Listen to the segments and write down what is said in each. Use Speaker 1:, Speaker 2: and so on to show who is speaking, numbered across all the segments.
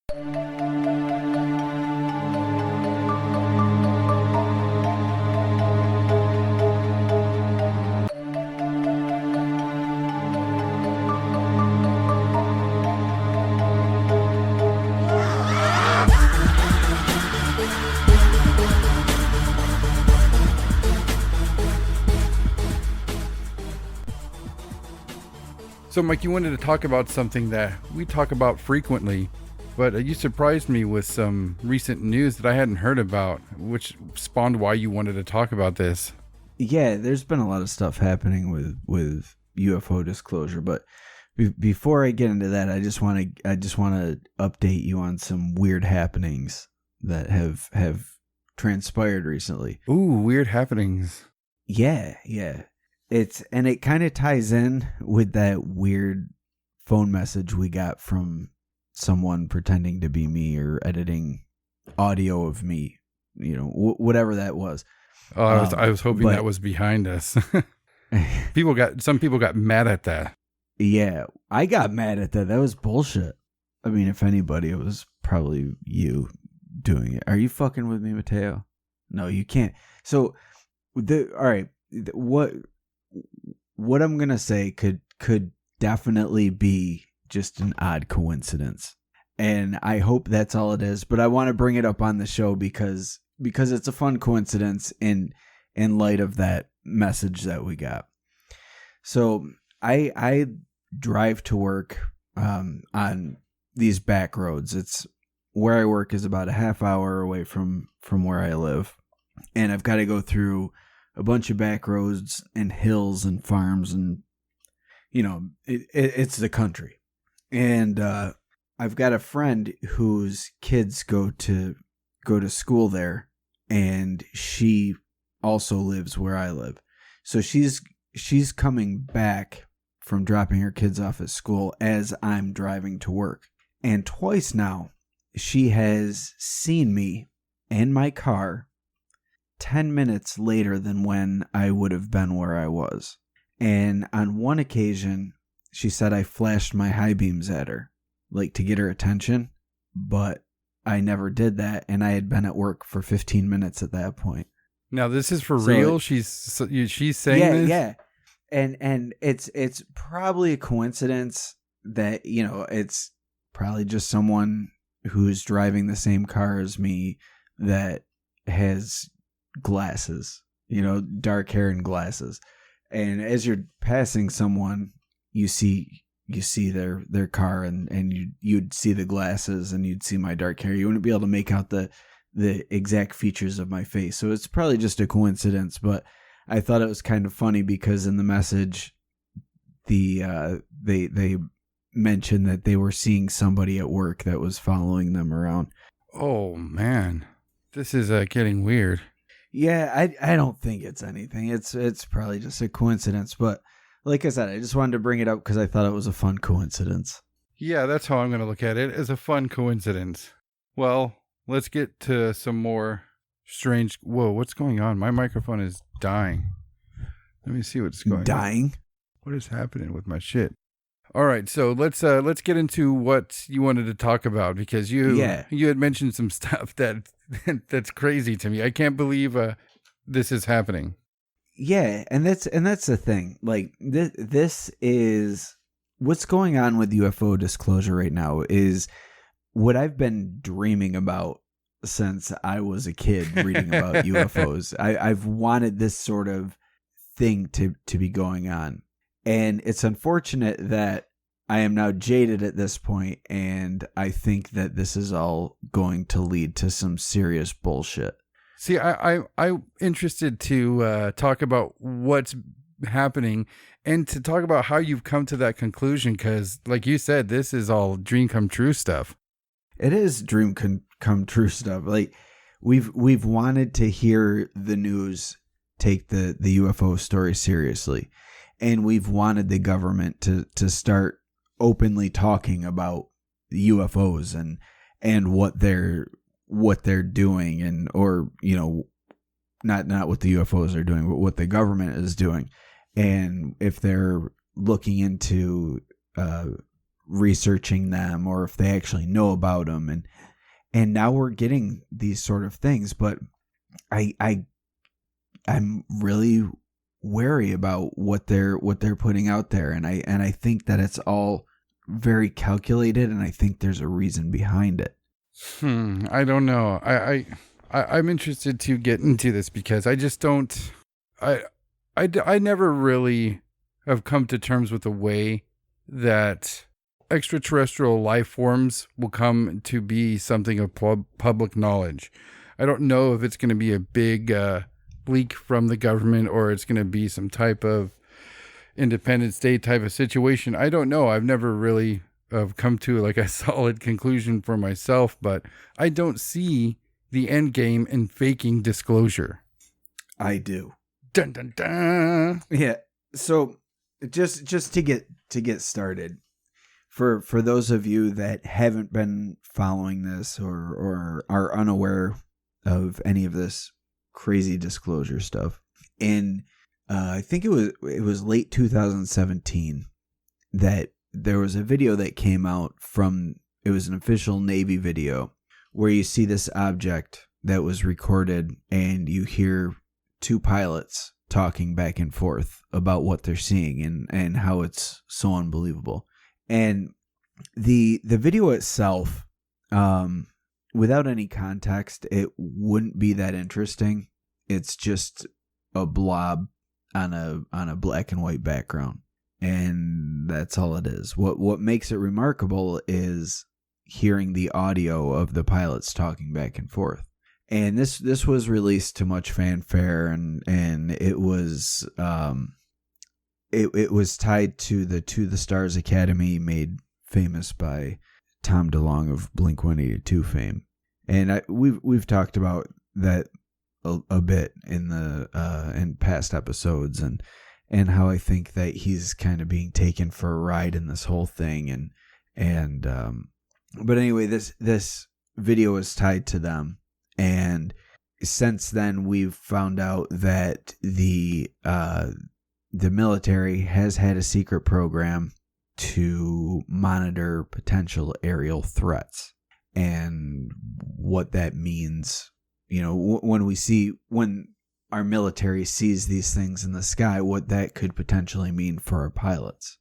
Speaker 1: So, Mike, you wanted to talk about something that we talk about frequently, but you surprised me with some recent news that I hadn't heard about, which spawned why you wanted to talk about this.
Speaker 2: Yeah, there's been a lot of stuff happening with UFO disclosure, but before I get into that, I just want to update you on some weird happenings that have transpired recently.
Speaker 1: Ooh, weird happenings.
Speaker 2: Yeah. It kind of ties in with that weird phone message we got from someone pretending to be me or editing audio of me, whatever that was.
Speaker 1: Oh, I was hoping that was behind us. Some people got mad at that.
Speaker 2: Yeah, I got mad at that. That was bullshit. I mean, if anybody, it was probably you doing it. Are you fucking with me, Mateo? No, you can't. So, all right, what I'm gonna say could definitely be just an odd coincidence, and I hope that's all it is. But I want to bring it up on the show because it's a fun coincidence in light of that message that we got. So I drive to work on these back roads. It's where I work is about a half hour away from where I live, and I've got to go through a bunch of back roads and hills and farms, and it's the country. And I've got a friend whose kids go to school there, and she also lives where I live. So she's coming back from dropping her kids off at school as I'm driving to work. And twice now, she has seen me in my car 10 minutes later than when I would have been where I was. And on one occasion, she said I flashed my high beams at her, like to get her attention, but I never did that, and I had been at work for 15 minutes at that point.
Speaker 1: Now, this is for real? She's saying this?
Speaker 2: Yeah. And it's probably a coincidence that, it's probably just someone who's driving the same car as me that has glasses, dark hair and glasses. And as you're passing someone, you see their car and you'd see the glasses and you'd see my dark hair. You wouldn't be able to make out the exact features of my face. So it's probably just a coincidence, but I thought it was kind of funny because in the message, they mentioned that they were seeing somebody at work that was following them around.
Speaker 1: Oh man, this is getting weird.
Speaker 2: Yeah, I don't think it's anything. It's probably just a coincidence, but like I said, I just wanted to bring it up because I thought it was a fun coincidence.
Speaker 1: Yeah, that's how I'm going to look at it, as a fun coincidence. Well, let's get to some more strange... Whoa, what's going on? My microphone is dying. Let me see what's going on.
Speaker 2: Dying?
Speaker 1: What is happening with my shit? All right, so let's get into what you wanted to talk about, because you had mentioned some stuff that's crazy to me. I can't believe this is happening.
Speaker 2: Yeah, and that's the thing. Like this is what's going on with UFO disclosure right now is what I've been dreaming about since I was a kid reading about UFOs. I've wanted this sort of thing to be going on. And it's unfortunate that I am now jaded at this point, and I think that this is all going to lead to some serious bullshit.
Speaker 1: See, I'm interested to talk about what's happening and to talk about how you've come to that conclusion, because, like you said, this is all dream come true stuff.
Speaker 2: It is dream come true stuff. Like we've wanted to hear the news take the UFO story seriously. And we've wanted the government to start openly talking about UFOs and what they're doing, and or not what the UFOs are doing, but what the government is doing, and if they're looking into researching them or if they actually know about them. And now we're getting these sort of things, but I'm really wary about what they're putting out there, and I think that it's all very calculated, and I think there's a reason behind it.
Speaker 1: I don't know. I'm interested to get into this because I just don't. I never really have come to terms with the way that extraterrestrial life forms will come to be something of public knowledge. I don't know if it's going to be a big leak from the government or it's going to be some type of independent state type of situation. I don't know. I've never really come to like a solid conclusion for myself, but I don't see the end game in faking disclosure.
Speaker 2: I do.
Speaker 1: Dun dun dun.
Speaker 2: Yeah. So just to get started, for those of you that haven't been following this or are unaware of any of this crazy disclosure stuff, in I think it was late 2017 that there was a video that came out from, it was an official Navy video where you see this object that was recorded and you hear two pilots talking back and forth about what they're seeing and how it's so unbelievable. And the video itself, without any context, it wouldn't be that interesting. It's just a blob on a black and white background, and that's all it is. What makes it remarkable is hearing the audio of the pilots talking back and forth. And this was released to much fanfare, and it was it was tied to the Stars Academy, made famous by Tom DeLonge of Blink-182 fame. And we've talked about that a bit in past episodes, and how I think that he's kind of being taken for a ride in this whole thing, but anyway, this video is tied to them, and since then we've found out that the military has had a secret program to monitor potential aerial threats, and what that means. You know, when our military sees these things in the sky, what that could potentially mean for our pilots.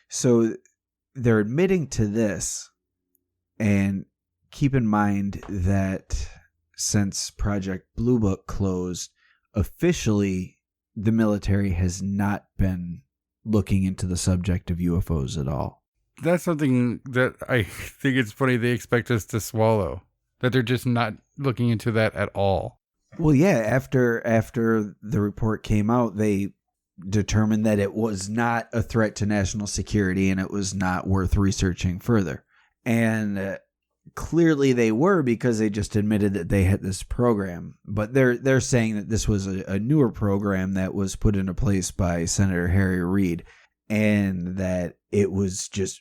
Speaker 2: So they're admitting to this, and keep in mind that since Project Blue Book closed, officially the military has not been looking into the subject of UFOs at all.
Speaker 1: That's something that I think it's funny they expect us to swallow. That they're just not looking into that at all.
Speaker 2: Well, yeah, after the report came out, they determined that it was not a threat to national security and it was not worth researching further. And clearly they were, because they just admitted that they had this program. But they're saying that this was a newer program that was put into place by Senator Harry Reid, and that it was just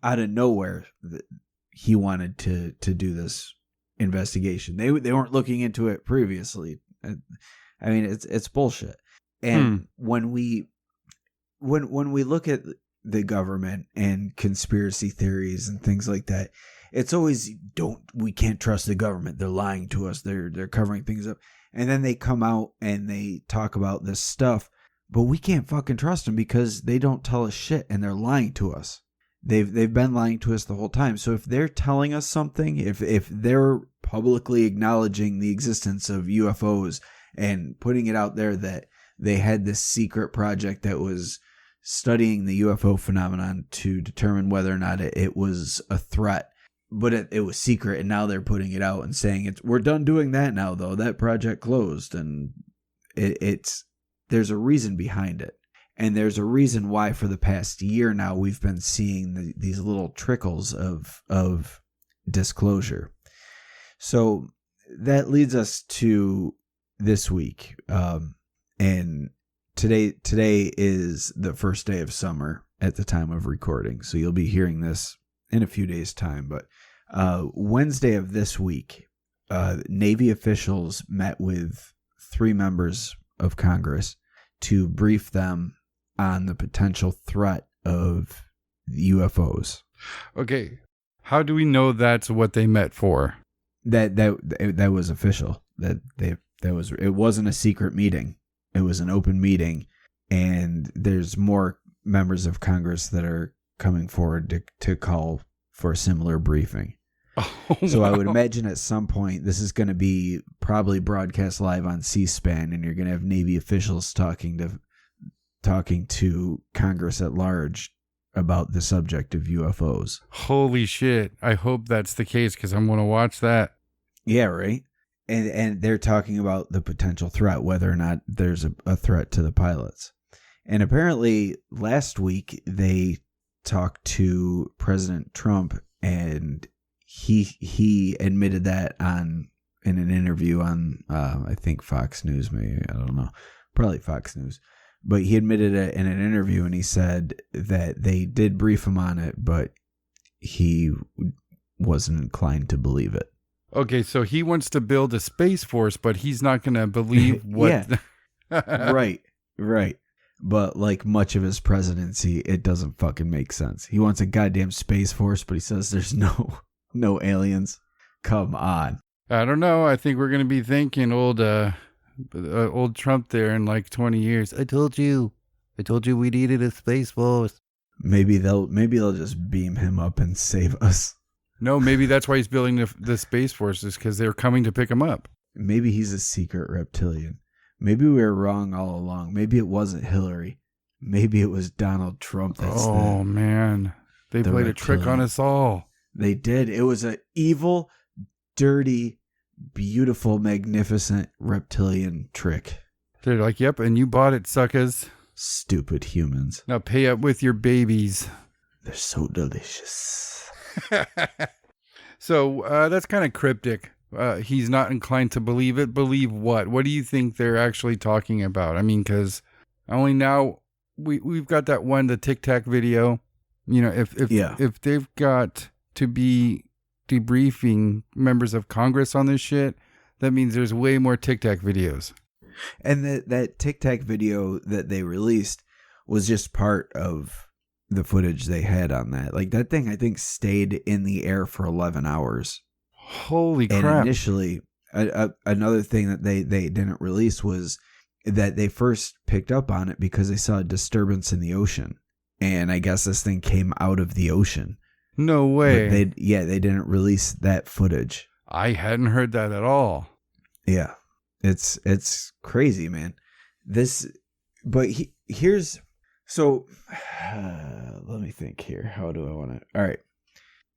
Speaker 2: out of nowhere that he wanted to do this investigation. They weren't looking into it previously. I mean, it's bullshit. And when we look at the government and conspiracy theories and things like that, it's always we can't trust the government. They're lying to us. They're covering things up. And then they come out and they talk about this stuff, but we can't fucking trust them because they don't tell us shit and they're lying to us. They've been lying to us the whole time. So if they're telling us something, if they're publicly acknowledging the existence of UFOs and putting it out there that they had this secret project that was studying the UFO phenomenon to determine whether or not it was a threat, but it was secret, and now they're putting it out and saying we're done doing that now, though. That project closed, and there's a reason behind it. And there's a reason why for the past year now we've been seeing these little trickles of disclosure. So that leads us to this week. And today is the first day of summer at the time of recording. So you'll be hearing this in a few days' time. But Wednesday of this week, Navy officials met with 3 members of Congress to brief them on the potential threat of UFOs.
Speaker 1: Okay. How do we know that's what they met for?
Speaker 2: That was official. It wasn't a secret meeting. It was an open meeting, and there's more members of Congress that are coming forward to call for a similar briefing.
Speaker 1: Oh,
Speaker 2: so
Speaker 1: wow.
Speaker 2: I would imagine at some point this is going to be probably broadcast live on C-SPAN, and you're going to have Navy officials talking to Congress at large about the subject of UFOs.
Speaker 1: Holy shit. I hope that's the case because I'm going to watch that.
Speaker 2: Yeah, right? And they're talking about the potential threat, whether or not there's a threat to the pilots. And apparently last week they talked to President Trump, and he admitted that in an interview on I think Fox News, maybe, I don't know, probably Fox News. But he admitted it in an interview, and he said that they did brief him on it, but he wasn't inclined to believe it.
Speaker 1: Okay, so he wants to build a space force, but he's not going to believe what...
Speaker 2: Yeah. Right. But like much of his presidency, it doesn't fucking make sense. He wants a goddamn space force, but he says there's no aliens. Come on.
Speaker 1: I don't know. I think we're going to be thanking old Trump there in like 20 years. I told you we needed a space force.
Speaker 2: Maybe they'll just beam him up and save us.
Speaker 1: No, maybe that's why he's building the space forces, because they're coming to pick him up.
Speaker 2: Maybe he's a secret reptilian. Maybe we were wrong all along. Maybe it wasn't Hillary. Maybe it was Donald Trump.
Speaker 1: Man. They played a trick on us all.
Speaker 2: They did. It was an evil, dirty, beautiful, magnificent reptilian trick.
Speaker 1: They're like, yep, and you bought it, suckers.
Speaker 2: Stupid humans.
Speaker 1: Now pay up with your babies.
Speaker 2: They're so delicious.
Speaker 1: So that's kind of cryptic. He's not inclined to believe it. Believe what? What do you think they're actually talking about? I mean, because only now we've got that one, the Tic Tac video. You know, if they've got to be debriefing members of Congress on this shit, that means there's way more Tic Tac videos.
Speaker 2: And that Tic Tac video that they released was just part of the footage they had on that. Like, that thing, I think, stayed in the air for 11 hours.
Speaker 1: Holy crap.
Speaker 2: And initially, another thing that they didn't release was that they first picked up on it because they saw a disturbance in the ocean. And I guess this thing came out of the ocean.
Speaker 1: No way.
Speaker 2: But they didn't release that footage.
Speaker 1: I hadn't heard that at all.
Speaker 2: Yeah. It's crazy, man. Here's... So, let me think here. How do I want to... All right.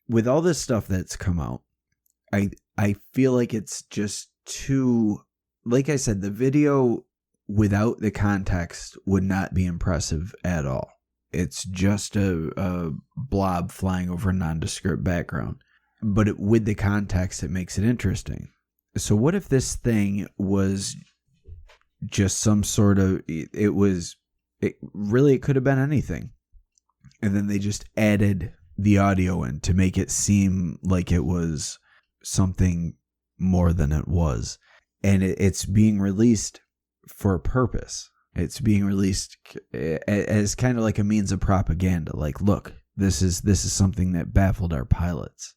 Speaker 2: With all this stuff that's come out, I feel like it's just too... Like I said, the video without the context would not be impressive at all. It's just a blob flying over a nondescript background. But with the context, it makes it interesting. So what if this thing was just some sort of... It could have been anything. And then they just added the audio in to make it seem like it was something more than it was. And it's being released for a purpose. It's being released as kind of like a means of propaganda. Like, look, this is something that baffled our pilots.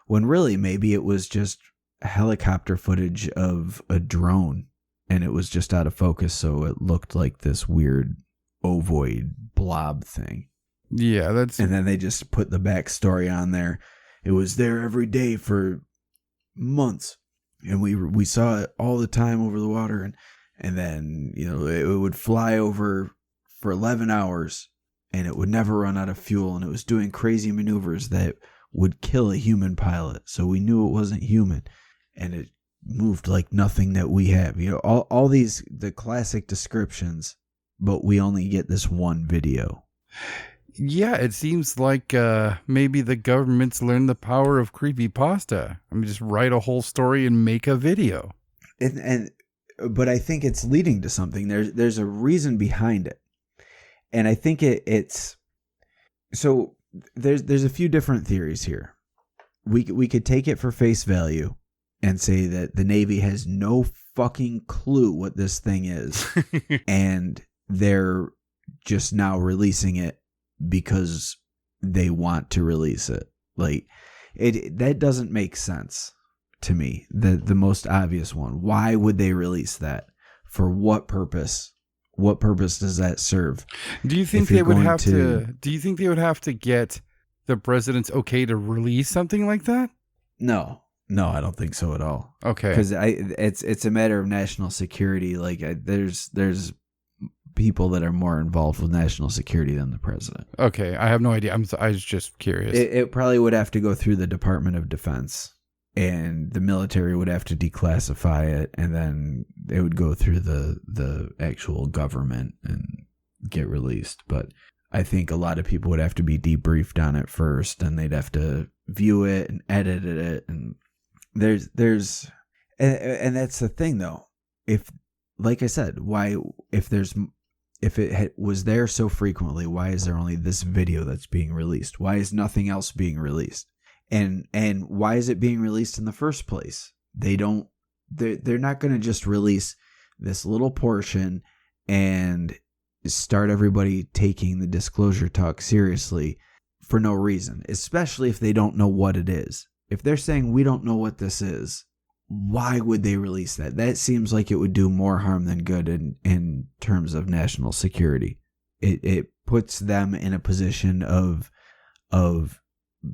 Speaker 2: When really, maybe it was just helicopter footage of a drone, and it was just out of focus, so it looked like this weird ovoid blob thing.
Speaker 1: Yeah, and
Speaker 2: then they just put the backstory on there. It was there every day for months, and we saw it all the time over the water, and then, you know, it would fly over for 11 hours, and it would never run out of fuel, and it was doing crazy maneuvers that would kill a human pilot. So we knew it wasn't human, and it moved like nothing that we have. You know, all these, the classic descriptions, but we only get this one video.
Speaker 1: Yeah, it seems like maybe the government's learned the power of creepypasta. I mean, just write a whole story and make a video.
Speaker 2: But I think it's leading to something. There's a reason behind it, and I think it's so. There's a few different theories here. We could take it for face value and say that the Navy has no fucking clue what this thing is, and they're just now releasing it because they want to release it. Like that doesn't make sense to me. The most obvious one. Why would they release that? For what purpose? What purpose does that serve?
Speaker 1: Do you think they would have to? Do you think they would have to get the president's okay to release something like that?
Speaker 2: No, I don't think so at all.
Speaker 1: Okay,
Speaker 2: because it's a matter of national security. Like there's people that are more involved with national security than the president.
Speaker 1: Okay, I have no idea. I was just curious.
Speaker 2: It probably would have to go through the Department of Defense. And the military would have to declassify it, and then it would go through the actual government and get released. But I think a lot of people would have to be debriefed on it first, and they'd have to view it and edit it. And there's and that's the thing, though. If, like I said, if it was there so frequently, why is there only this video that's being released? Why is nothing else being released? And why is it being released in the first place? They're not going to just release this little portion and start everybody taking the disclosure talk seriously for no reason, especially if they don't know what it is. If they're saying we don't know what this is, why would they release that? That seems like it would do more harm than good in terms of national security. It puts them in a position of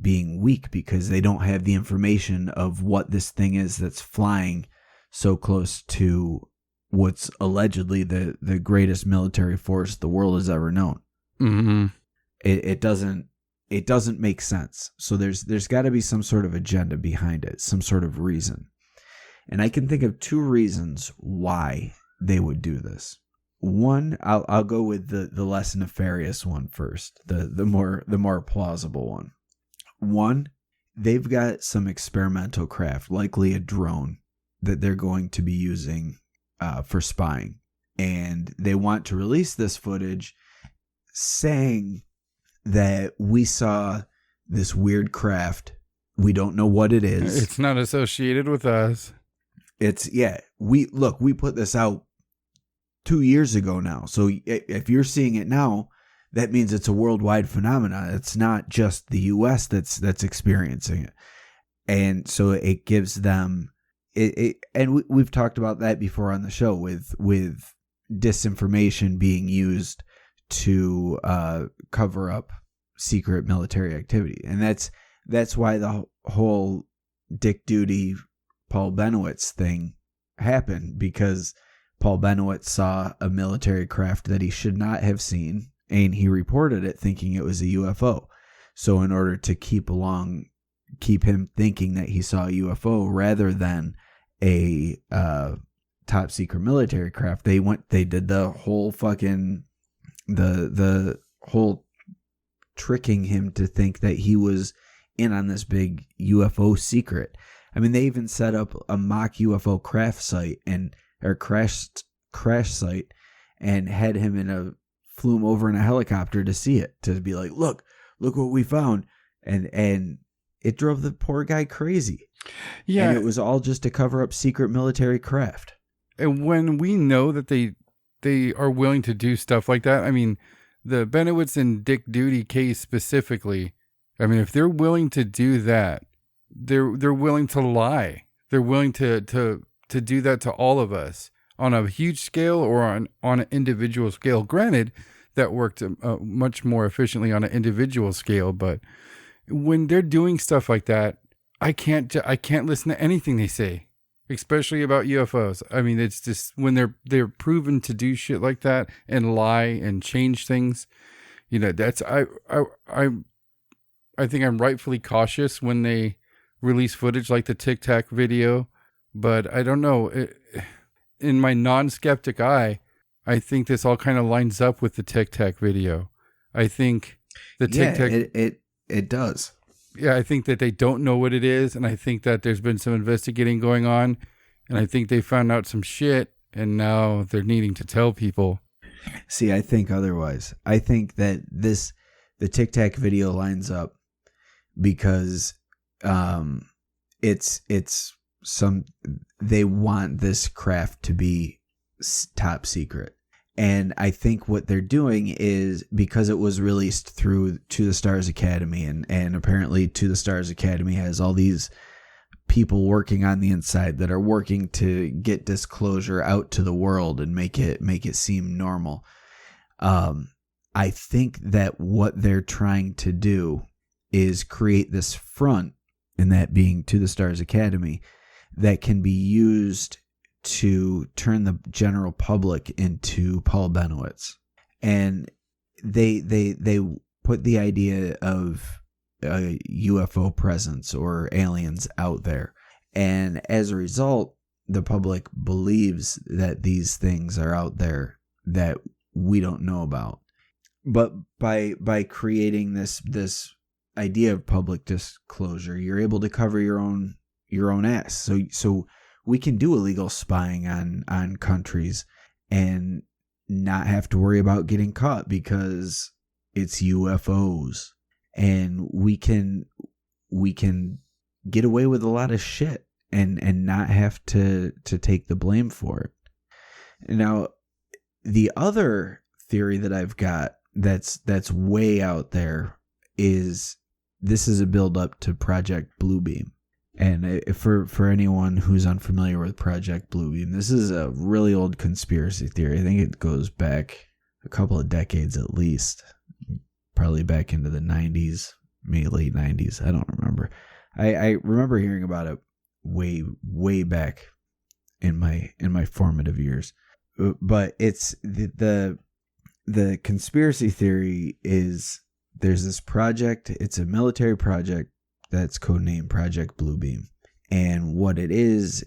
Speaker 2: being weak because they don't have the information of what this thing is that's flying so close to what's allegedly the greatest military force the world has ever known.
Speaker 1: Mm-hmm.
Speaker 2: It doesn't make sense. So there's got to be some sort of agenda behind it, some sort of reason. And I can think of two reasons why they would do this. One, I'll go with the less nefarious one first, the more plausible one. One, they've got some experimental craft, likely a drone, that they're going to be using for spying. And they want to release this footage saying that we saw this weird craft. We don't know what it is.
Speaker 1: It's not associated with us.
Speaker 2: We put this out 2 years ago now. So if you're seeing it now, that means it's a worldwide phenomenon. It's not just the U.S. that's experiencing it. And so it gives them and we've talked about that before on the show with disinformation being used to cover up secret military activity. And that's why the whole Dick Duty, Paul Benowitz thing happened, because Paul Benowitz saw a military craft that he should not have seen, and he reported it thinking it was a UFO. So in order to keep him thinking that he saw a UFO rather than a top secret military craft, they did the whole fucking the whole tricking him to think that he was in on this big UFO secret. I mean, they even set up a mock UFO crash site and had him flew him over in a helicopter to see it, to be like, look what we found. And it drove the poor guy crazy. Yeah. And it was all just to cover up secret military craft.
Speaker 1: And when we know that they are willing to do stuff like that, I mean, the Benowitz and Dick Duty case specifically, I mean, if they're willing to do that, they're willing to lie. They're willing to do that to all of us on a huge scale or on an individual scale. Granted, that worked much more efficiently on an individual scale, but when they're doing stuff like that, I can't listen to anything they say, especially about UFOs. I mean, it's just when they're proven to do shit like that and lie and change things, that's I think I'm rightfully cautious when they release footage like the Tic Tac video, but I don't know. In my non-skeptic eye, I think this all kind of lines up with the Tic Tac video. I think the Tic Tac
Speaker 2: it does.
Speaker 1: Yeah, I think that they don't know what it is, and I think that there's been some investigating going on, and I think they found out some shit, and now they're needing to tell people.
Speaker 2: See, I think otherwise. I think that the Tic Tac video lines up because they want this craft to be top secret. And I think what they're doing is, because it was released through To the Stars Academy, and apparently To the Stars Academy has all these people working on the inside that are working to get disclosure out to the world and make it seem normal. I think that what they're trying to do is create this front, and that being To the Stars Academy, that can be used to turn the general public into Paul Benowitz. And they put the idea of a UFO presence or aliens out there. And as a result, the public believes that these things are out there that we don't know about. But by creating this idea of public disclosure, you're able to cover your own ass. So we can do illegal spying on countries and not have to worry about getting caught because it's UFOs. And we can get away with a lot of shit and not have to take the blame for it. Now, the other theory that I've got that's way out there is this is a build up to Project Bluebeam. And for anyone who's unfamiliar with Project Bluebeam, this is a really old conspiracy theory. I think it goes back a couple of decades at least. Probably back into the 90s, maybe late 90s. I don't remember. I remember hearing about it way back in my formative years. But it's the conspiracy theory is there's this project. It's a military project that's codenamed Project Bluebeam. And what it is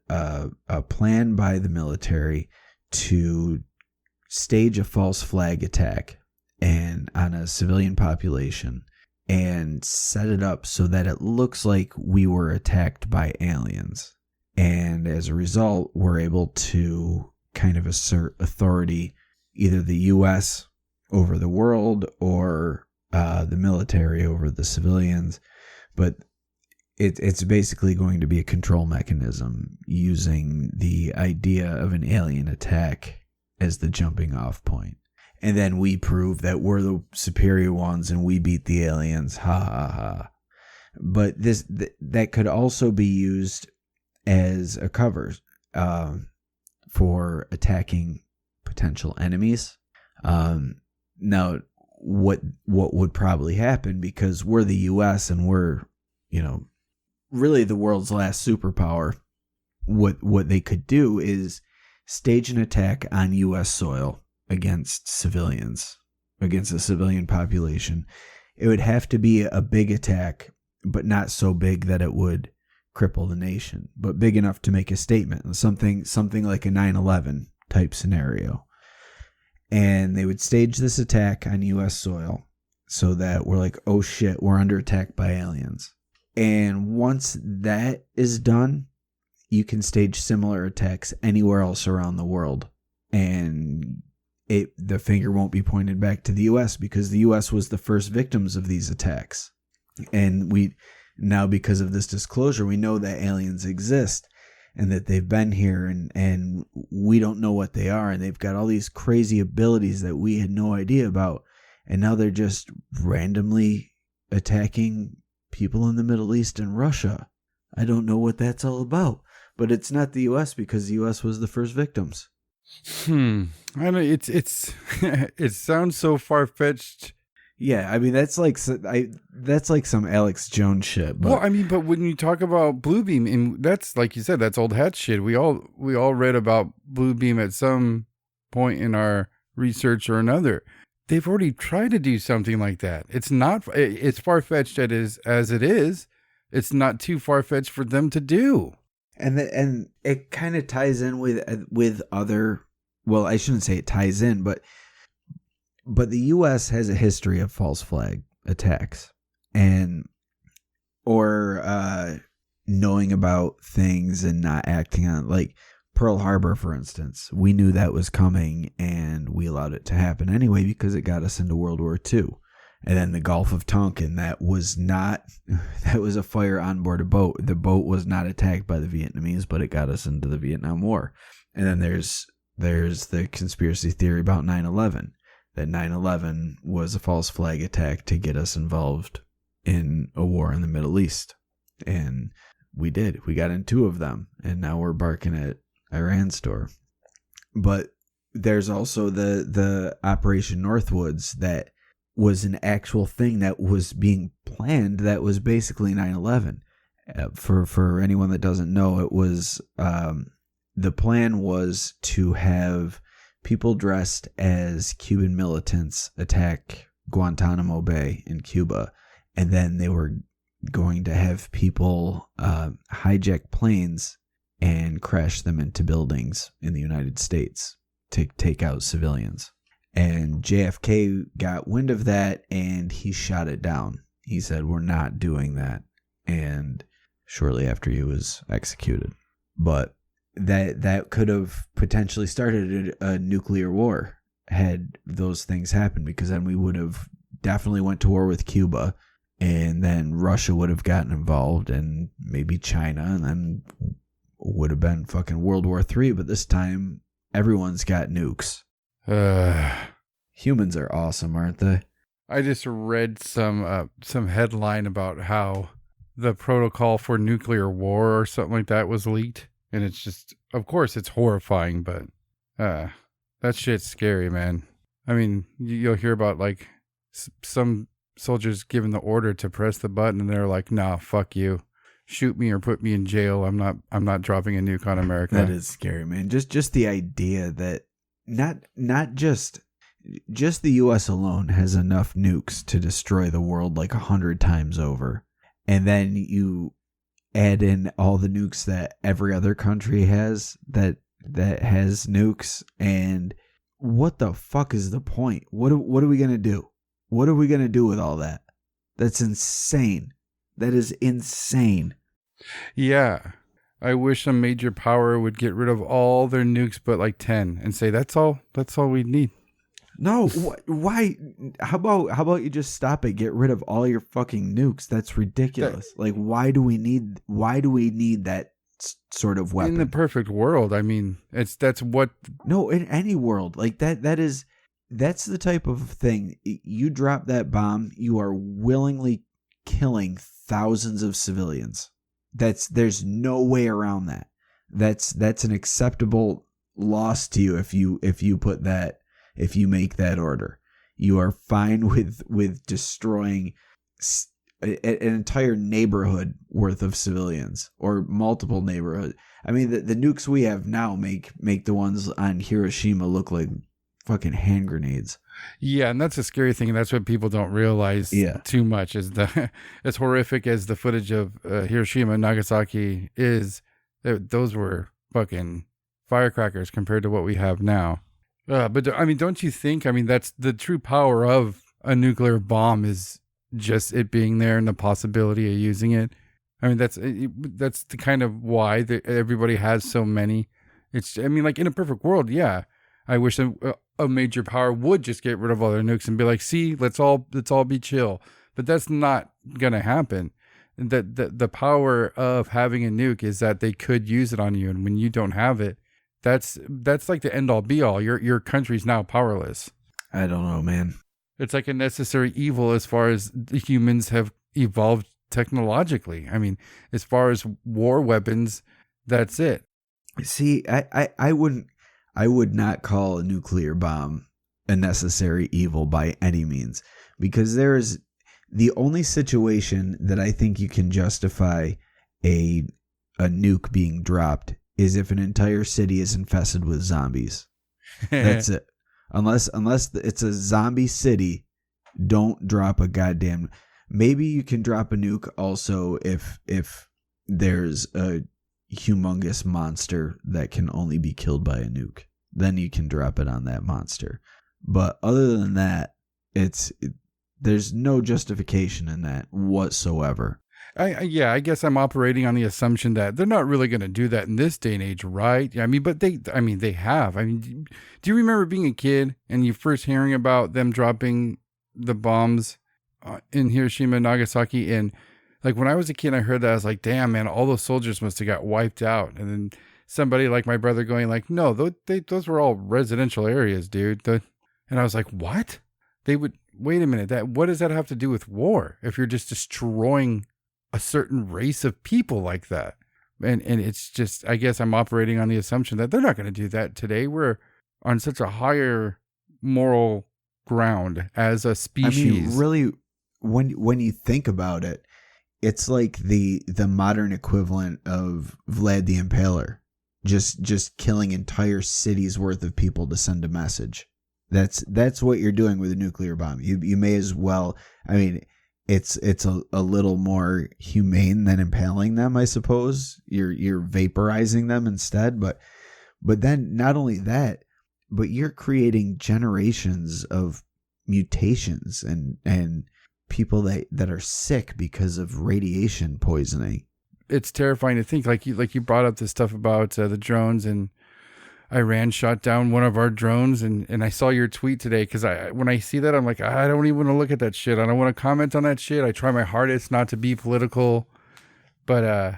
Speaker 2: a plan by the military to stage a false flag attack and on a civilian population and set it up so that it looks like we were attacked by aliens. And as a result, we're able to kind of assert authority, either the U.S. over the world or the military over the civilians. But it's basically going to be a control mechanism using the idea of an alien attack as the jumping off point. And then we prove that we're the superior ones and we beat the aliens. Ha ha ha. But that could also be used as a cover for attacking potential enemies. Now, what would probably happen, because we're the U.S. and we're, really the world's last superpower, what they could do is stage an attack on U.S. soil against civilians, against a civilian population. It would have to be a big attack, but not so big that it would cripple the nation, but big enough to make a statement, something like a 9/11 type scenario. And they would stage this attack on U.S. soil so that we're like, oh shit, we're under attack by aliens. And once that is done, you can stage similar attacks anywhere else around the world. And the finger won't be pointed back to the U.S. because the U.S. was the first victims of these attacks. And now, because of this disclosure, we know that aliens exist and that they've been here, and we don't know what they are. And they've got all these crazy abilities that we had no idea about. And now they're just randomly attacking people in the Middle East and Russia. I don't know what that's all about. But it's not the U.S. because the U.S. was the first victims.
Speaker 1: I know it sounds so far-fetched.
Speaker 2: Yeah, I mean that's like some Alex Jones shit. But.
Speaker 1: Well, I mean, but when you talk about Bluebeam, and that's like you said, that's old hat shit. We all read about Bluebeam at some point in our research or another. They've already tried to do something like that. It's far-fetched as it is. It's not too far-fetched for them to do.
Speaker 2: And it kind of ties in with other. Well, I shouldn't say it ties in, but the U.S. has a history of false flag attacks or knowing about things and not acting on, like Pearl Harbor, for instance. We knew that was coming and we allowed it to happen anyway because it got us into World War II. And then the Gulf of Tonkin, that was a fire on board a boat. The boat was not attacked by the Vietnamese, but it got us into the Vietnam War. And then there's There's the conspiracy theory about 9/11, that 9/11 was a false flag attack to get us involved in a war in the Middle East. And we did. We got in 2 of them, and now we're barking at Iran's door. But there's also the Operation Northwoods that was an actual thing that was being planned, that was basically 9/11. For anyone that doesn't know, it was the plan was to have people dressed as Cuban militants attack Guantanamo Bay in Cuba, and then they were going to have people hijack planes and crash them into buildings in the United States to take out civilians. And JFK got wind of that, and he shot it down. He said, "We're not doing that." And shortly after, he was executed. But that could have potentially started a nuclear war had those things happened, because then we would have definitely went to war with Cuba, and then Russia would have gotten involved, and maybe China, and then would have been fucking World War III. But this time, everyone's got nukes. Humans are awesome, aren't they?
Speaker 1: I just read some headline about how the protocol for nuclear war or something like that was leaked, and it's just, of course, it's horrifying, but that shit's scary, man. I mean, you'll hear about like some soldiers given the order to press the button, and they're like, "Nah, fuck you, shoot me or put me in jail. I'm not dropping a nuke on America."
Speaker 2: That is scary, man. Just the idea that not just the U.S. alone has enough nukes to destroy the world like 100 times over, and then you add in all the nukes that every other country has that has nukes, and what the fuck is the point? What are we gonna do? What are we gonna do with all that? That's insane. That is insane.
Speaker 1: Yeah. I wish a major power would get rid of all their nukes but like 10 and say that's all we need.
Speaker 2: No, why? How about you just stop it? Get rid of all your fucking nukes. That's ridiculous. Like, why do we need that sort of weapon?
Speaker 1: In the perfect world, I mean,
Speaker 2: No, in any world. Like that's the type of thing. You drop that bomb, you are willingly killing thousands of civilians. There's no way around that. That's an acceptable loss to you if you make that order. You are fine with destroying an entire neighborhood worth of civilians, or multiple neighborhoods. I mean, the nukes we have now make the ones on Hiroshima look like fucking hand grenades.
Speaker 1: Yeah, and that's a scary thing, and that's what people don't realize too much, is as horrific as the footage of Hiroshima and Nagasaki is, those were fucking firecrackers compared to what we have now. But I mean, don't you think, I mean, that's the true power of a nuclear bomb, is just it being there and the possibility of using it. I mean, that's the kind of why everybody has so many. I mean, like in a perfect world, yeah, I wish a major power would just get rid of all their nukes and be like, see, let's all be chill. But that's not gonna happen. The power of having a nuke is that they could use it on you, and when you don't have it, that's like the end all be all. Your country's now powerless.
Speaker 2: I don't know, man.
Speaker 1: It's like a necessary evil as far as the humans have evolved technologically. I mean, as far as war weapons, that's it.
Speaker 2: See, I would not call a nuclear bomb a necessary evil by any means, because there is the only situation that I think you can justify a nuke being dropped is if an entire city is infested with zombies. That's it. Unless it's a zombie city, don't drop a goddamn. Maybe you can drop a nuke also if there's a humongous monster that can only be killed by a nuke. Then you can drop it on that monster. But other than that, there's no justification in that whatsoever.
Speaker 1: I guess I'm operating on the assumption that they're not really going to do that in this day and age, right? I mean, but they have. I mean, do you remember being a kid and you first hearing about them dropping the bombs in Hiroshima and Nagasaki? And like when I was a kid, I heard that, I was like, damn, man, all those soldiers must have got wiped out. And then somebody like my brother going like, no, those were all residential areas, dude. And I was like, what? They would, wait a minute, what does that have to do with war? If you're just destroying a certain race of people like that. And it's just, I guess I'm operating on the assumption that they're not going to do that today. We're on such a higher moral ground as a species.
Speaker 2: I mean, really, when you think about it, it's like the modern equivalent of Vlad the Impaler, just killing entire cities worth of people to send a message. That's what you're doing with a nuclear bomb. You may as well. I mean, it's a little more humane than impaling them, I suppose. You're vaporizing them instead, but then not only that, but you're creating generations of mutations and people that are sick because of radiation poisoning.
Speaker 1: It's terrifying to think, like you brought up this stuff about the drones, and Iran shot down one of our drones, and I saw your tweet today, because when I see that, I'm like, I don't even want to look at that shit. I don't want to comment on that shit. I try my hardest not to be political, but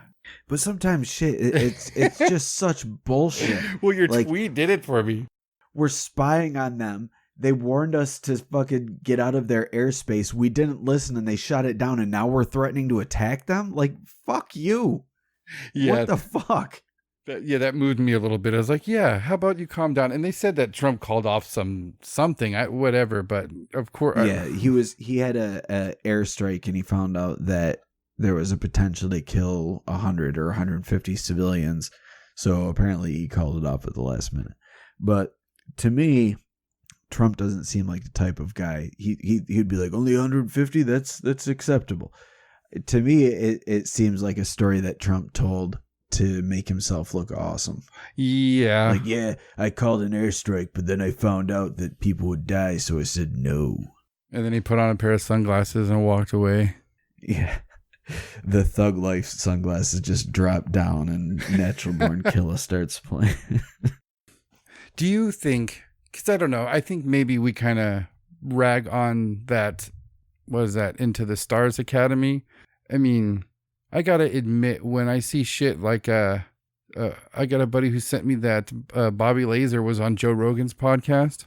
Speaker 2: sometimes shit, it's just such bullshit.
Speaker 1: Well, your tweet did it for me.
Speaker 2: We're spying on them. They warned us to fucking get out of their airspace. We didn't listen, and they shot it down, and now we're threatening to attack them? Like, fuck you. Yeah. What the fuck?
Speaker 1: That moved me a little bit. I was like, yeah, how about you calm down? And they said that Trump called off something, whatever, but of course.
Speaker 2: Yeah, he had a airstrike, and he found out that there was a potential to kill 100 or 150 civilians. So apparently he called it off at the last minute. But to me, Trump doesn't seem like the type of guy. He'd be like, only 150? That's acceptable. To me, it seems like a story that Trump told to make himself look awesome.
Speaker 1: Yeah.
Speaker 2: Like, yeah, I called an airstrike, but then I found out that people would die, so I said no.
Speaker 1: And then he put on a pair of sunglasses and walked away.
Speaker 2: Yeah. The Thug Life sunglasses just drop down, and Natural Born Killer starts playing.
Speaker 1: Do you think, because I don't know, I think maybe we kind of rag on that, what is that, Into the Stars Academy? I mean, I got to admit, when I see shit like, I got a buddy who sent me that Bobby Laser was on Joe Rogan's podcast.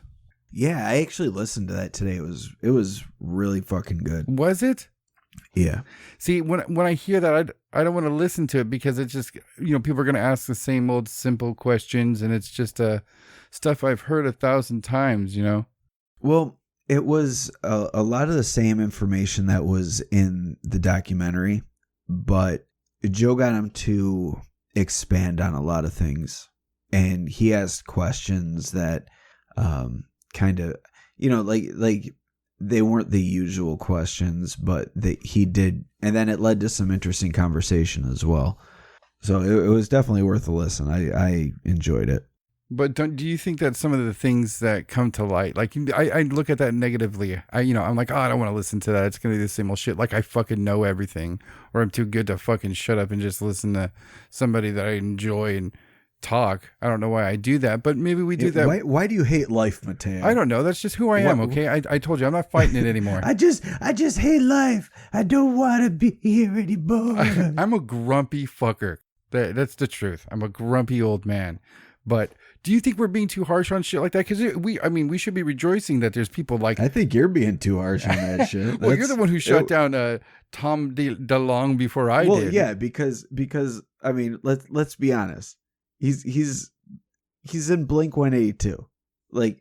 Speaker 2: Yeah, I actually listened to that today. It was really fucking good.
Speaker 1: Was it?
Speaker 2: Yeah.
Speaker 1: See, when I hear that, I don't want to listen to it, because it's just, people are going to ask the same old simple questions, and it's just stuff I've heard 1,000 times,
Speaker 2: Well, it was a lot of the same information that was in the documentary, but Joe got him to expand on a lot of things, and he asked questions that kind of, like they weren't the usual questions, but he did, and then it led to some interesting conversation as well. So it was definitely worth a listen. I enjoyed it.
Speaker 1: But do you think that some of the things that come to light, like I look at that negatively, I'm like, oh, I don't want to listen to that. It's going to be the same old shit. Like I fucking know everything, or I'm too good to fucking shut up and just listen to somebody that I enjoy and talk. I don't know why I do that, but maybe we do that.
Speaker 2: Why do you hate life, Mateo?
Speaker 1: I don't know. That's just who I am. Okay. I told you I'm not fighting it anymore.
Speaker 2: I just hate life. I don't want to be here anymore.
Speaker 1: I'm a grumpy fucker. That's the truth. I'm a grumpy old man. But do you think we're being too harsh on shit like that? Because we should be rejoicing that there's people like.
Speaker 2: I think you're being too harsh on that shit.
Speaker 1: Well, you're the one who shot down Tom DeLonge before I did.
Speaker 2: Well, yeah, because I mean, let's be honest. He's in Blink 182. Like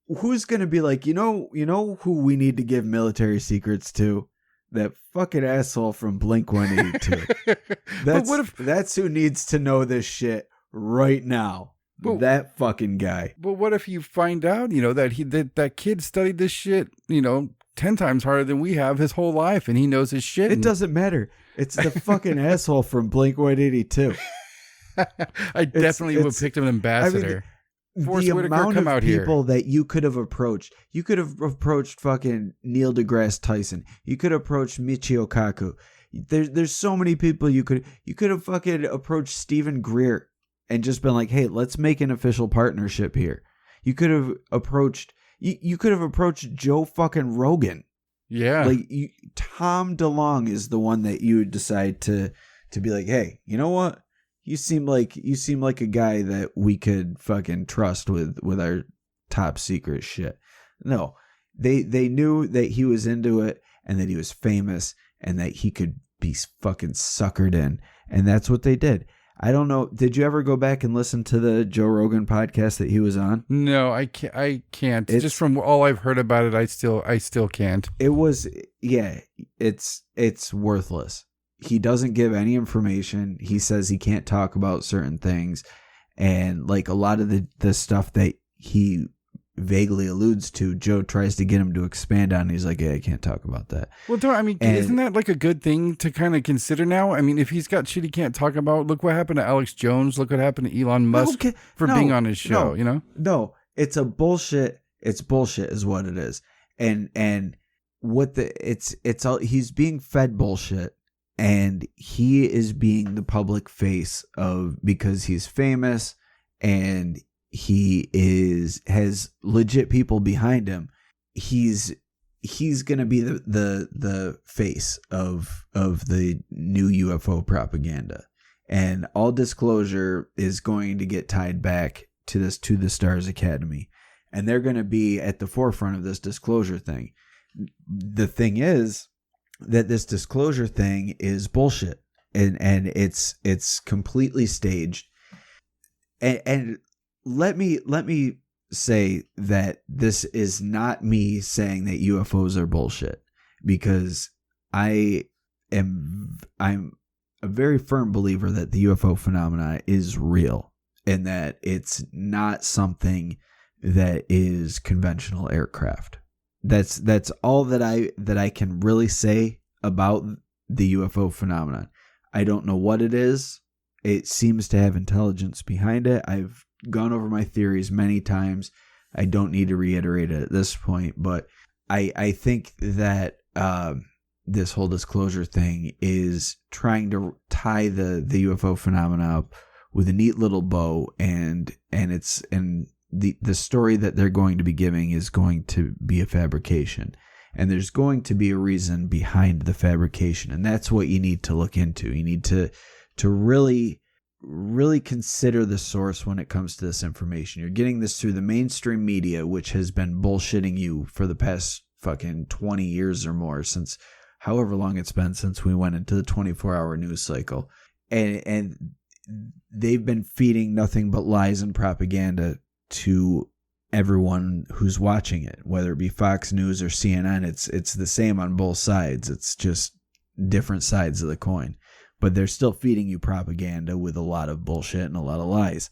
Speaker 2: who's gonna be like, you know who we need to give military secrets to? That fucking asshole from Blink 182. That's who needs to know this shit right now. That fucking guy.
Speaker 1: But what if you find out, that kid studied this shit, 10 times harder than we have his whole life, and he knows his shit.
Speaker 2: It doesn't matter. It's the fucking asshole from Blink 182.
Speaker 1: I definitely would have picked him an ambassador.
Speaker 2: The amount of people that you could have approached. You could have approached fucking Neil deGrasse Tyson. You could have approached Michio Kaku. There's so many people you could have fucking approached Stephen Greer and just been like, hey, let's make an official partnership here. You could have approached Joe fucking Rogan.
Speaker 1: Yeah.
Speaker 2: Like Tom DeLonge is the one that you would decide to be like, hey, you know what? You seem like a guy that we could fucking trust with our top secret shit. No, they knew that he was into it and that he was famous and that he could be fucking suckered in, and that's what they did. I don't know. Did you ever go back and listen to the Joe Rogan podcast that he was on?
Speaker 1: No, I can't. Just from all I've heard about it, I still can't.
Speaker 2: It was, yeah, it's worthless. He doesn't give any information. He says he can't talk about certain things. And like a lot of the stuff that he vaguely alludes to, Joe tries to get him to expand on. He's like, yeah, I can't talk about that.
Speaker 1: Well, isn't that like a good thing to kind of consider now? I mean, if he's got shit he can't talk about, look what happened to Alex Jones. Look what happened to Elon Musk for being on his show, you know?
Speaker 2: No, it's a bullshit. It's bullshit is what it is. And what it's all, he's being fed bullshit. And he is being the public face of, because he's famous and he has legit people behind him. He's going to be the face of the new UFO propaganda, and all disclosure is going to get tied back to the Stars Academy, and they're going to be at the forefront of this disclosure thing. The thing is that this disclosure thing is bullshit, and it's completely staged. And let me say that this is not me saying that UFOs are bullshit, because I'm a very firm believer that the UFO phenomena is real, and that it's not something that is conventional aircraft. That's all that I can really say about the UFO phenomenon. I don't know what it is. It seems to have intelligence behind it. I've gone over my theories many times. I don't need to reiterate it at this point, but I think that this whole disclosure thing is trying to tie the UFO phenomena up with a neat little bow, and the story that they're going to be giving is going to be a fabrication, and there's going to be a reason behind the fabrication, and that's what you need to look into. You need to really consider the source when it comes to this information. You're getting this through the mainstream media, which has been bullshitting you for the past fucking 20 years or more, since however long it's been since we went into the 24-hour news cycle, and they've been feeding nothing but lies and propaganda to everyone who's watching it, whether it be Fox News or CNN. It's the same on both sides. It's just different sides of the coin, but they're still feeding you propaganda with a lot of bullshit and a lot of lies.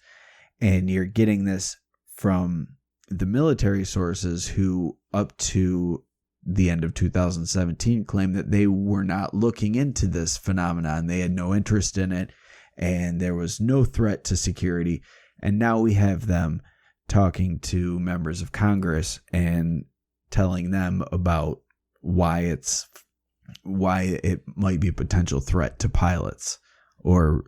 Speaker 2: And you're getting this from the military sources, who up to the end of 2017 claimed that they were not looking into this phenomenon. They had no interest in it, and there was no threat to security. And now we have them talking to members of Congress and telling them about why it might be a potential threat to pilots, and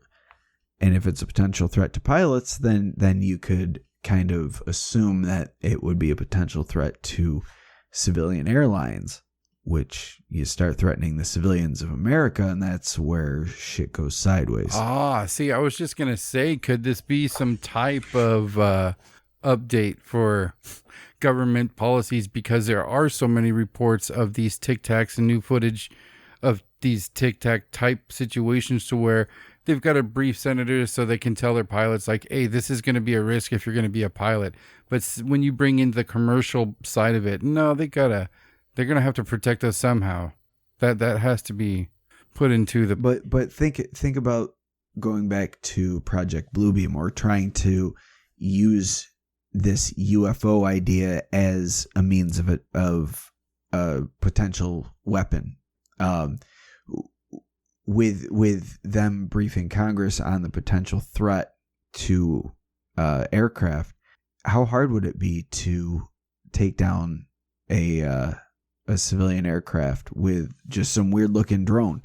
Speaker 2: if it's a potential threat to pilots, then you could kind of assume that it would be a potential threat to civilian airlines, which you start threatening the civilians of America, and that's where shit goes sideways.
Speaker 1: See, I was just gonna say, could this be some type of update for government policies, because there are so many reports of these Tic Tacs and new footage of these Tic Tac type situations, to where they've got to brief senators so they can tell their pilots, like, hey, this is going to be a risk if you're going to be a pilot. But when you bring in the commercial side of it, no, they're going to have to protect us somehow. That has to be put into the...
Speaker 2: But think about going back to Project Bluebeam, or trying to use this UFO idea as a means of a potential weapon. With them briefing Congress on the potential threat to aircraft, how hard would it be to take down a civilian aircraft with just some weird looking drone,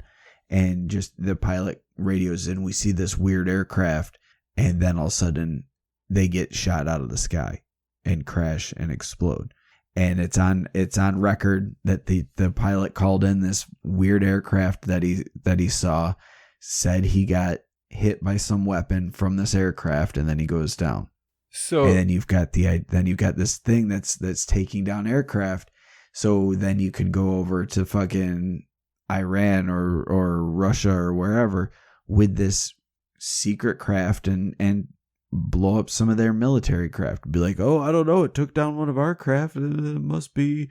Speaker 2: and just the pilot radios in, we see this weird aircraft, and then all of a sudden they get shot out of the sky and crash and explode. And it's on record that the pilot called in this weird aircraft that he saw, said he got hit by some weapon from this aircraft, and then he goes down.
Speaker 1: So
Speaker 2: and then you've got this thing that's taking down aircraft. So then you could go over to fucking Iran or Russia or wherever with this secret craft and blow up some of their military craft. Be like, oh, I don't know, it took down one of our craft. That must be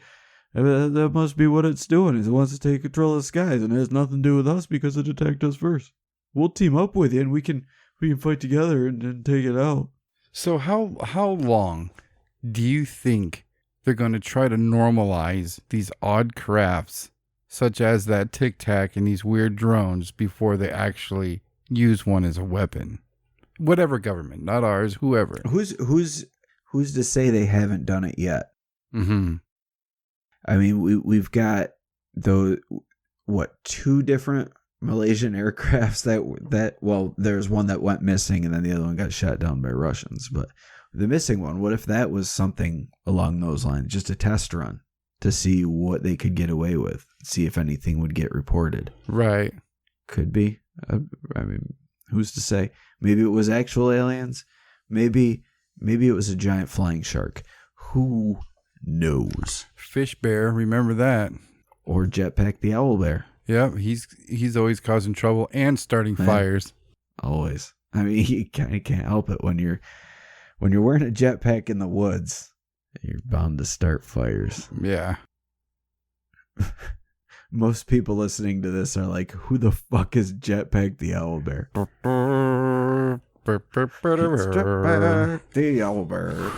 Speaker 2: what it's doing. It wants to take control of the skies, and it has nothing to do with us because it attacked us first. We'll team up with you, and we can fight together and take it out.
Speaker 1: So how long do you think they're going to try to normalize these odd crafts, such as that Tic Tac and these weird drones, before they actually use one as a weapon? Whatever government, not ours, whoever.
Speaker 2: Who's to say they haven't done it yet?
Speaker 1: Mm-hmm.
Speaker 2: I mean, we've got those, two different Malaysian aircrafts that there's one that went missing and then the other one got shot down by Russians. But the missing one, what if that was something along those lines, just a test run to see what they could get away with, see if anything would get reported?
Speaker 1: Right.
Speaker 2: Could be. I mean, who's to say? Maybe it was actual aliens. Maybe it was a giant flying shark. Who knows?
Speaker 1: Fish bear, remember that?
Speaker 2: Or Jetpack the owl bear.
Speaker 1: Yeah, he's always causing trouble and starting fires.
Speaker 2: Always. I mean, you kind of can't help it when you're wearing a jetpack in the woods. You're bound to start fires.
Speaker 1: Yeah.
Speaker 2: Most people listening to this are like, "Who the fuck is Jetpack the owl bear?" Jetpack the owl bear.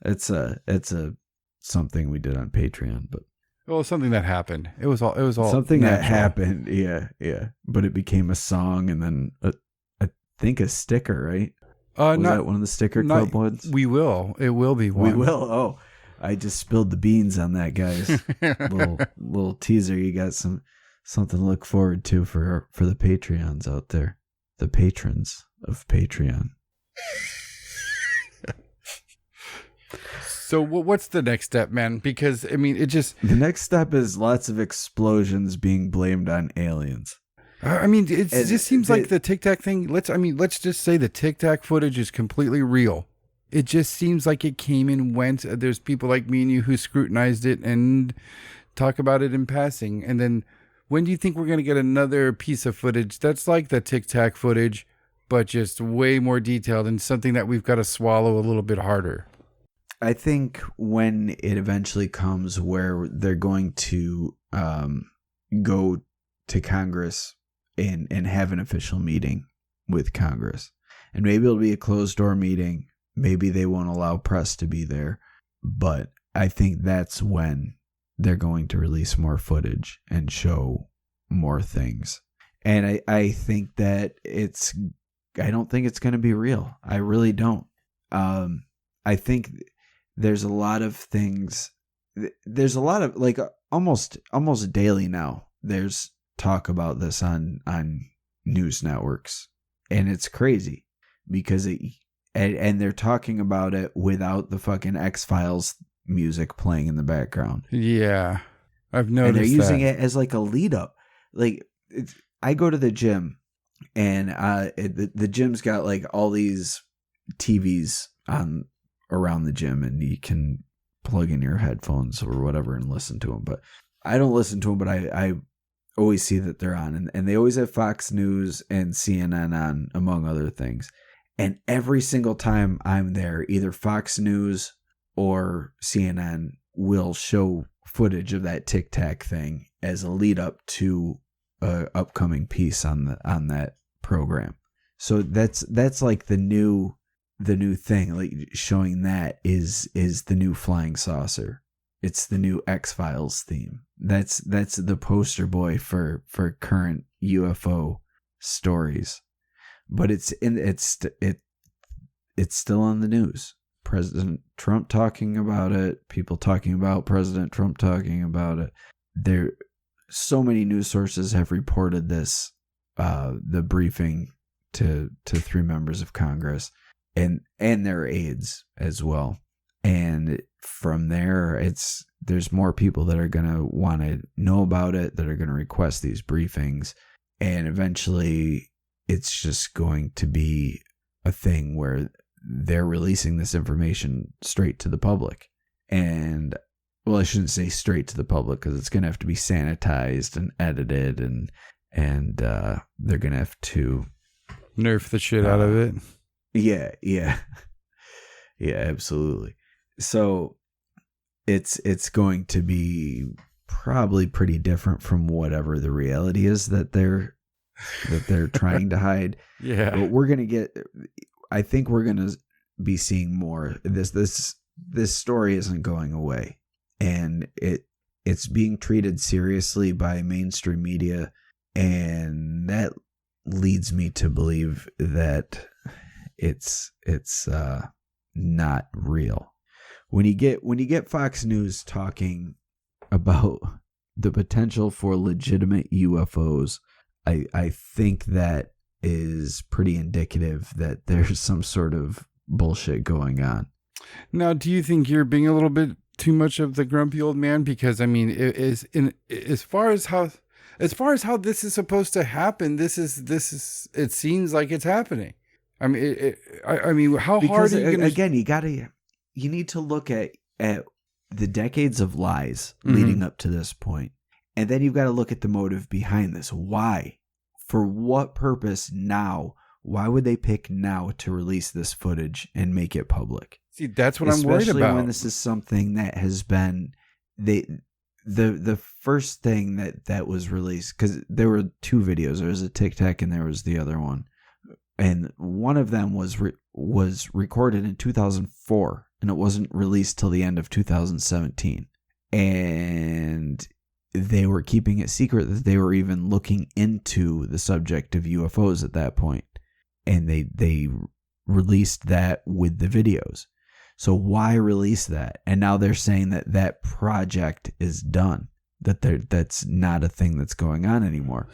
Speaker 2: It's a something we did on Patreon, but.
Speaker 1: Well, something that happened. It was all
Speaker 2: something
Speaker 1: natural.
Speaker 2: That happened. Yeah. But it became a song and then I think a sticker, right? Was that one of the sticker club ones?
Speaker 1: We will. It will be one.
Speaker 2: We will. Oh, I just spilled the beans on that, guys. little teaser. You got something to look forward to for the Patreons out there, the patrons of Patreon.
Speaker 1: So what's the next step, man? Because, I mean,
Speaker 2: the next step is lots of explosions being blamed on aliens.
Speaker 1: I mean, it just seems like the Tic Tac thing. Let's just say the Tic Tac footage is completely real. It just seems like it came and went. There's people like me and you who scrutinized it and talk about it in passing. And then when do you think we're going to get another piece of footage that's like the Tic Tac footage, but just way more detailed and something that we've got to swallow a little bit harder?
Speaker 2: I think when it eventually comes where they're going to go to Congress and have an official meeting with Congress, and maybe it'll be a closed door meeting. Maybe they won't allow press to be there, but I think that's when they're going to release more footage and show more things. And I think that I don't think it's going to be real. I really don't. I think there's a lot of things. There's a lot of, like, almost daily now, there's talk about this on news networks, and it's crazy because and they're talking about it without the fucking X-Files music playing in the background.
Speaker 1: Yeah, I've noticed.
Speaker 2: And they're using it as like a lead up. Like, I go to the gym, and the gym's got like all these TVs on around the gym, and you can plug in your headphones or whatever and listen to them. But I don't listen to them, but I always see that they're on, and they always have Fox News and CNN on, among other things. And every single time I'm there, either Fox News or CNN will show footage of that Tic Tac thing as a lead up to a upcoming piece on that program. So that's like the new thing, like showing that is the new flying saucer. It's the new X-Files theme. That's the poster boy for current UFO stories. But it's still on the news. President Trump talking about it, people talking about President Trump talking about it. There so many news sources have reported this, the briefing to 3 members of Congress and their aides as well. And from there, there's more people that are going to want to know about it, that are going to request these briefings. And eventually it's just going to be a thing where they're releasing this information straight to the public. And, well, I shouldn't say straight to the public because it's going to have to be sanitized and edited, and they're going to have to
Speaker 1: nerf the shit out of it.
Speaker 2: Yeah. Yeah, absolutely. So it's going to be probably pretty different from whatever the reality is that they're trying to hide.
Speaker 1: Yeah.
Speaker 2: But I think we're going to be seeing more. This story isn't going away, and it's being treated seriously by mainstream media, and that leads me to believe that it's not real. When you get Fox News talking about the potential for legitimate UFOs, I think that is pretty indicative that there's some sort of bullshit going on.
Speaker 1: Now, do you think you're being a little bit too much of the grumpy old man? Because I mean, as far as how this is supposed to happen, this is it seems like it's happening. I mean, how hard are you going to...
Speaker 2: Again, you need to look at the decades of lies leading up to this point. And then you've got to look at the motive behind this. Why? For what purpose now? Why would they pick now to release this footage and make it public?
Speaker 1: See, that's what I'm worried about.
Speaker 2: Especially when this is something that has been... The first thing that was released, because there were two videos. There was a Tic Tac and there was the other one. And one of them was recorded in 2004, and it wasn't released till the end of 2017. And they were keeping it secret that they were even looking into the subject of UFOs at that point. And they released that with the videos. So why release that? And now they're saying that project is done, that's not a thing that's going on anymore.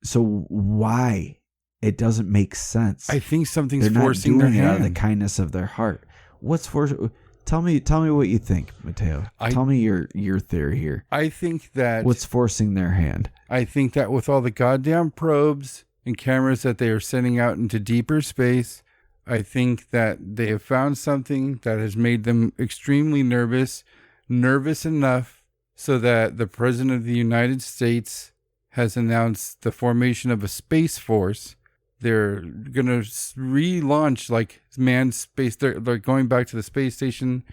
Speaker 2: So why? It doesn't make sense.
Speaker 1: I think something's forcing their hand.
Speaker 2: They're not doing it out of the kindness of their heart. What's forcing? Tell me what you think, Mateo. Tell me your theory here.
Speaker 1: I think that...
Speaker 2: What's forcing their hand?
Speaker 1: I think that with all the goddamn probes and cameras that they are sending out into deeper space, I think that they have found something that has made them extremely nervous enough so that the President of the United States has announced the formation of a space force. They're going to relaunch like manned space. They're going back to the space station.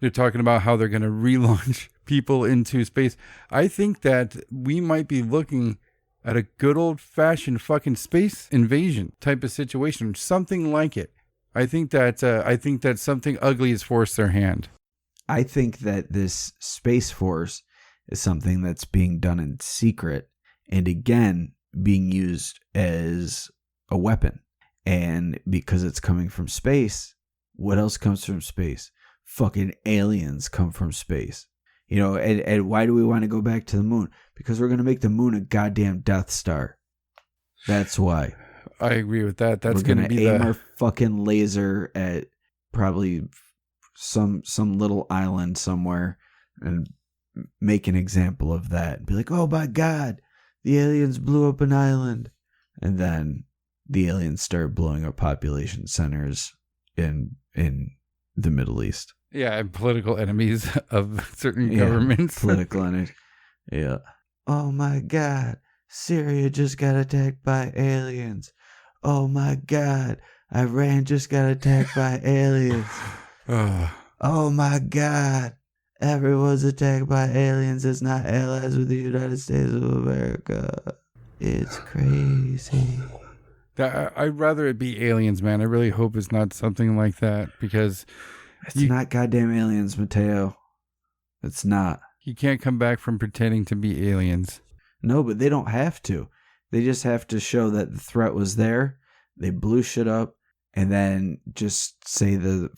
Speaker 1: They're talking about how they're going to relaunch people into space. I think that we might be looking at a good old fashioned fucking space invasion type of situation, something like it. I think that something ugly has forced their hand.
Speaker 2: I think that this space force is something that's being done in secret, and again being used as a weapon. And because it's coming from space, what else comes from space? Fucking aliens come from space. You know, and why do we want to go back to the moon? Because we're going to make the moon a goddamn Death Star. That's why.
Speaker 1: I agree with that. That's
Speaker 2: going to aim our fucking laser at probably some little island somewhere and make an example of that. Be like, oh my God, the aliens blew up an island. And then the aliens start blowing up population centers in the Middle East.
Speaker 1: Yeah, and political enemies of certain governments.
Speaker 2: Political enemies. Yeah. Oh my God, Syria just got attacked by aliens. Oh my God, Iran just got attacked by aliens. Oh my God, everyone's attacked by aliens. It's not allies with the United States of America. It's crazy.
Speaker 1: I'd rather it be aliens, man. I really hope it's not something like that, because
Speaker 2: it's not goddamn aliens, Mateo. It's not.
Speaker 1: You can't come back from pretending to be aliens.
Speaker 2: No, but they don't have to. They just have to show that the threat was there. They blew shit up, and then just say the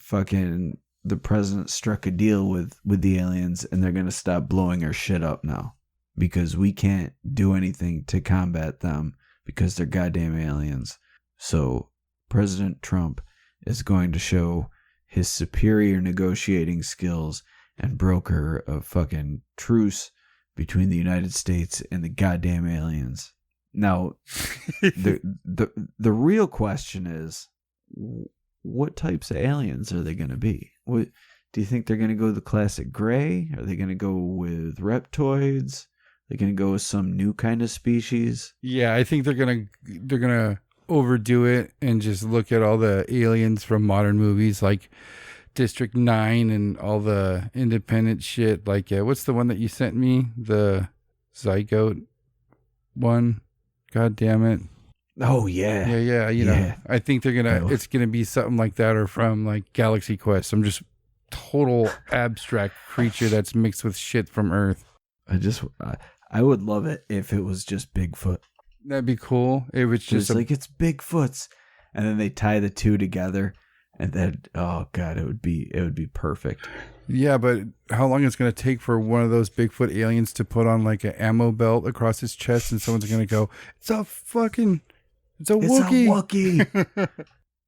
Speaker 2: president struck a deal with the aliens, and they're gonna stop blowing our shit up now because we can't do anything to combat them because they're goddamn aliens. So President Trump is going to show his superior negotiating skills and broker a fucking truce between the United States and the goddamn aliens. Now, the real question is, what types of aliens are they going to be? What do you think they're going to go the classic gray? Are they going to go with reptoids? They're going to go with some new kind of species?
Speaker 1: Yeah, I think they're gonna overdo it and just look at all the aliens from modern movies like District 9 and all the independent shit. Like, what's the one that you sent me? The Zygote one. God damn it.
Speaker 2: Oh, yeah.
Speaker 1: Yeah. You know, I think it's going to be something like that, or from like Galaxy Quest. Some just total abstract creature that's mixed with shit from Earth.
Speaker 2: I would love it if it was just Bigfoot.
Speaker 1: That'd be cool. It was just
Speaker 2: like, it's Bigfoot's. And then they tie the two together. And then, oh God, it would be perfect.
Speaker 1: Yeah, but how long is it going to take for one of those Bigfoot aliens to put on like an ammo belt across his chest, and someone's going to go, it's a Wookiee.
Speaker 2: It's a Wookiee.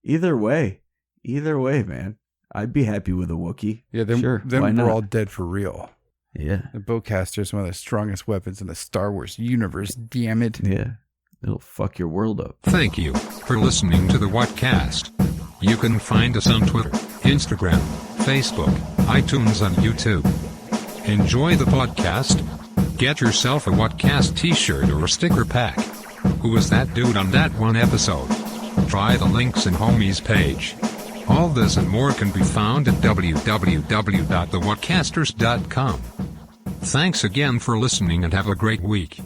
Speaker 2: Either way, man. I'd be happy with a Wookiee.
Speaker 1: Yeah, then we're all dead for real.
Speaker 2: Yeah.
Speaker 1: The bowcaster is one of the strongest weapons in the Star Wars universe, damn it.
Speaker 2: Yeah. It'll fuck your world up.
Speaker 3: Thank you for listening to the Whatcast. You can find us on Twitter, Instagram, Facebook, iTunes, and YouTube. Enjoy the podcast. Get yourself a Whatcast t-shirt or a sticker pack. Who was that dude on that one episode? Try the links in Homie's page. All this and more can be found at www.thewhatcasters.com. Thanks again for listening and have a great week.